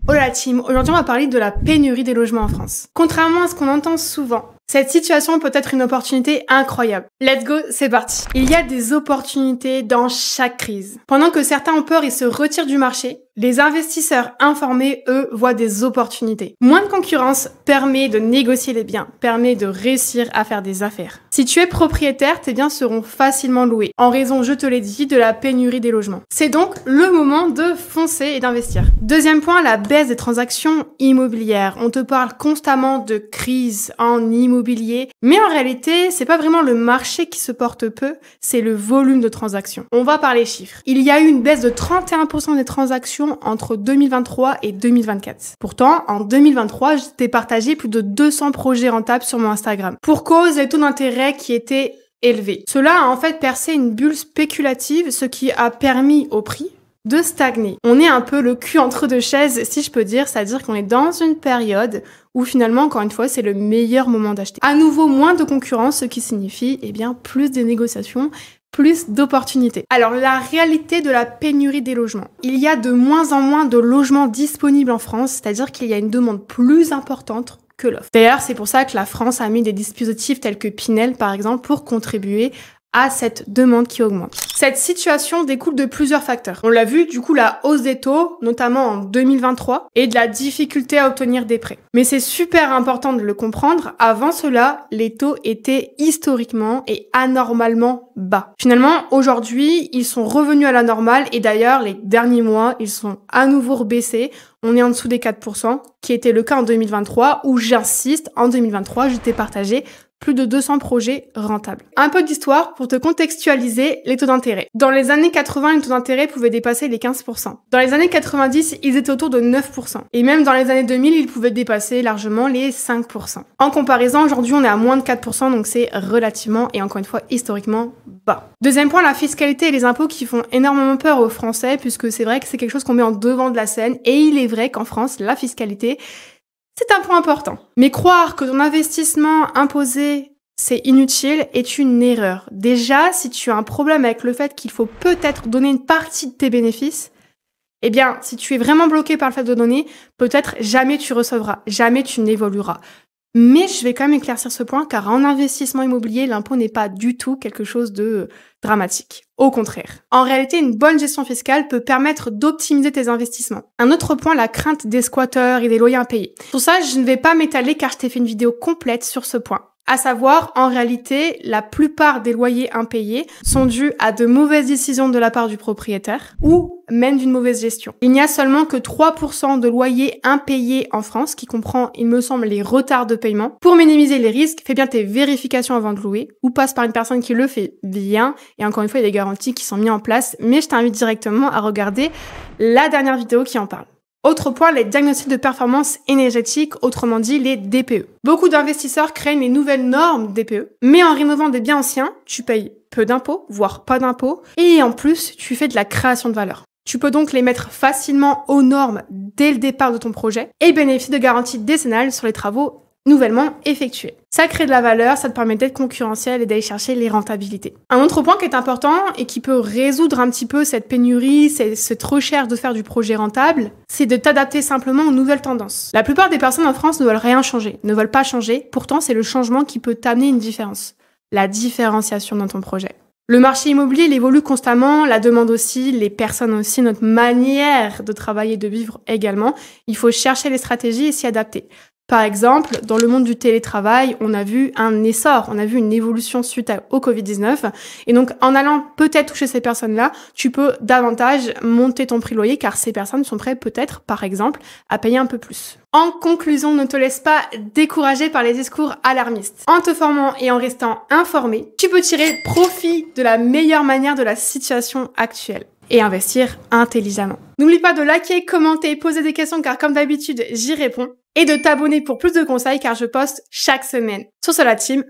Oh la team, aujourd'hui on va parler de la pénurie des logements en France. Contrairement à ce qu'on entend souvent, cette situation peut être une opportunité incroyable. Let's go, c'est parti. Il y a des opportunités dans chaque crise. Pendant que certains ont peur et se retirent du marché, les investisseurs informés, eux, voient des opportunités. Moins de concurrence permet de négocier les biens, permet de réussir à faire des affaires. Si tu es propriétaire, tes biens seront facilement loués, en raison, je te l'ai dit, de la pénurie des logements. C'est donc le moment de foncer et d'investir. Deuxième point, la baisse des transactions immobilières. On te parle constamment de crise en immobilier, mais en réalité, c'est pas vraiment le marché qui se porte peu, c'est le volume de transactions. On va parler chiffres. Il y a eu une baisse de 31% des transactions entre 2023 et 2024. Pourtant, en 2023, je t'ai partagé plus de 200 projets rentables sur mon Instagram. Pour cause, les taux d'intérêt qui étaient élevés. Cela a en fait percé une bulle spéculative, ce qui a permis au prix de stagner. On est un peu le cul entre deux chaises, si je peux dire, c'est-à-dire qu'on est dans une période où finalement, encore une fois, c'est le meilleur moment d'acheter. À nouveau, moins de concurrence, ce qui signifie, plus de négociations, plus d'opportunités. Alors, la réalité de la pénurie des logements. Il y a de moins en moins de logements disponibles en France, c'est-à-dire qu'il y a une demande plus importante que l'offre. D'ailleurs, c'est pour ça que la France a mis des dispositifs tels que Pinel, par exemple, pour contribuer à cette demande qui augmente. Cette situation découle de plusieurs facteurs. On l'a vu, du coup, la hausse des taux, notamment en 2023, et de la difficulté à obtenir des prêts. Mais c'est super important de le comprendre. Avant cela, les taux étaient historiquement et anormalement bas. Finalement, aujourd'hui, ils sont revenus à la normale et d'ailleurs, les derniers mois, ils sont à nouveau rebaissés. On est en dessous des 4%, qui était le cas en 2023, où j'insiste, en 2023, je t'ai partagé plus de 200 projets rentables. Un peu d'histoire pour te contextualiser les taux d'intérêt. Dans les années 80, les taux d'intérêt pouvaient dépasser les 15%. Dans les années 90, ils étaient autour de 9%. Et même dans les années 2000, ils pouvaient dépasser largement les 5%. En comparaison, aujourd'hui, on est à moins de 4%, donc c'est relativement, et encore une fois, historiquement bas. Deuxième point, la fiscalité et les impôts qui font énormément peur aux Français, puisque c'est vrai que c'est quelque chose qu'on met en devant de la scène, et il est vrai qu'en France, la fiscalité, c'est un point important. Mais croire que ton investissement imposé, c'est inutile, est une erreur. Déjà, si tu as un problème avec le fait qu'il faut peut-être donner une partie de tes bénéfices, si tu es vraiment bloqué par le fait de donner, peut-être jamais tu recevras, jamais tu n'évolueras. Mais je vais quand même éclaircir ce point, car en investissement immobilier, l'impôt n'est pas du tout quelque chose de dramatique. Au contraire. En réalité, une bonne gestion fiscale peut permettre d'optimiser tes investissements. Un autre point, la crainte des squatteurs et des loyers impayés. Pour ça, je ne vais pas m'étaler car je t'ai fait une vidéo complète sur ce point. À savoir, en réalité, la plupart des loyers impayés sont dus à de mauvaises décisions de la part du propriétaire ou même d'une mauvaise gestion. Il n'y a seulement que 3% de loyers impayés en France, qui comprend, il me semble, les retards de paiement. Pour minimiser les risques, fais bien tes vérifications avant de louer ou passe par une personne qui le fait bien. Et encore une fois, il y a des garanties qui sont mises en place, mais je t'invite directement à regarder la dernière vidéo qui en parle. Autre point, les diagnostics de performance énergétique, autrement dit les DPE. Beaucoup d'investisseurs craignent les nouvelles normes DPE, mais en rénovant des biens anciens, tu payes peu d'impôts, voire pas d'impôts, et en plus, tu fais de la création de valeur. Tu peux donc les mettre facilement aux normes dès le départ de ton projet et bénéficier de garanties décennales sur les travaux nouvellement effectués. Ça crée de la valeur, ça te permet d'être concurrentiel et d'aller chercher les rentabilités. Un autre point qui est important et qui peut résoudre un petit peu cette pénurie, cette recherche de faire du projet rentable, c'est de t'adapter simplement aux nouvelles tendances. La plupart des personnes en France ne veulent rien changer, ne veulent pas changer, pourtant c'est le changement qui peut t'amener une différence. La différenciation dans ton projet. Le marché immobilier, il évolue constamment, la demande aussi, les personnes aussi, notre manière de travailler et de vivre également. Il faut chercher les stratégies et s'y adapter. Par exemple, dans le monde du télétravail, on a vu un essor, on a vu une évolution suite au Covid-19. Et donc, en allant peut-être toucher ces personnes-là, tu peux davantage monter ton prix loyer car ces personnes sont prêtes peut-être, par exemple, à payer un peu plus. En conclusion, ne te laisse pas décourager par les discours alarmistes. En te formant et en restant informé, tu peux tirer profit de la meilleure manière de la situation actuelle et investir intelligemment. N'oublie pas de liker, commenter, poser des questions car comme d'habitude, j'y réponds. Et de t'abonner pour plus de conseils car je poste chaque semaine. Sur cela, team,